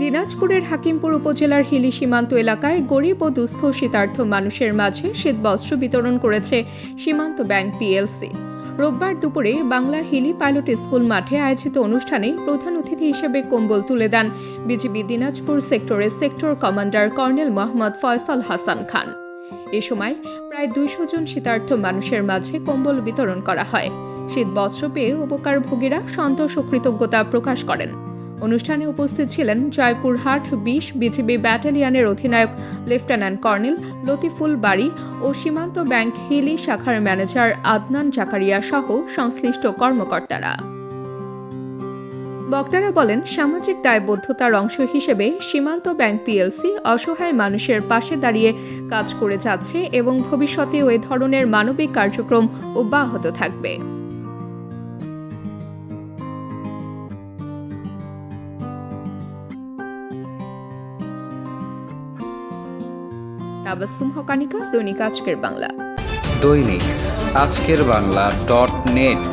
দিনাজপুরের হাকিমপুর উপজেলার হিলি সীমান্ত এলাকায় গরিব ও দুস্থ শীতার্থ মানুষের মাঝে শীতবস্ত্র বিতরণ করেছে সীমান্ত ব্যাংক পিএলসি। রোববার দুপুরে বাংলা হিলি পাইলট স্কুল মাঠে আয়োজিত অনুষ্ঠানে প্রধান অতিথি হিসেবে কম্বল তুলে দেন বিজিবি দিনাজপুর সেক্টরের sector commander colonel Mohammad Faisal Hasan Khan. এ সময় প্রায় 200 জন শীতার্থ মানুষের মাঝে কম্বল বিতরণ করা হয়। শীতবস্ত্র পেয়ে উপকারভোগীরা সন্তোষ ও কৃতজ্ঞতা প্রকাশ করেন। অনুষ্ঠানে উপস্থিত ছিলেন জয়পুরহাট 20 বিজিবি ব্যাটালিয়নের অধিনায়ক লেফটেন্যান্ট কর্নেল লতিফুল বারী ও সীমান্ত ব্যাংক হিলি শাখার ম্যানেজার আদনান জাকারিয়া সহ সংশ্লিষ্ট কর্মকর্তারা। বক্তারা বলেন, সামাজিক দায়বদ্ধতার অংশ হিসেবে সীমান্ত ব্যাংক পিএলসি অসহায় মানুষের পাশে দাঁড়িয়ে কাজ করে যাচ্ছে এবং ভবিষ্যতেও এ ধরনের মানবিক কার্যক্রম অব্যাহত থাকবে। তাবাসসুম হকানিকা, দৈনিক আজকের বাংলা। দৈনিক আজকের বাংলা .net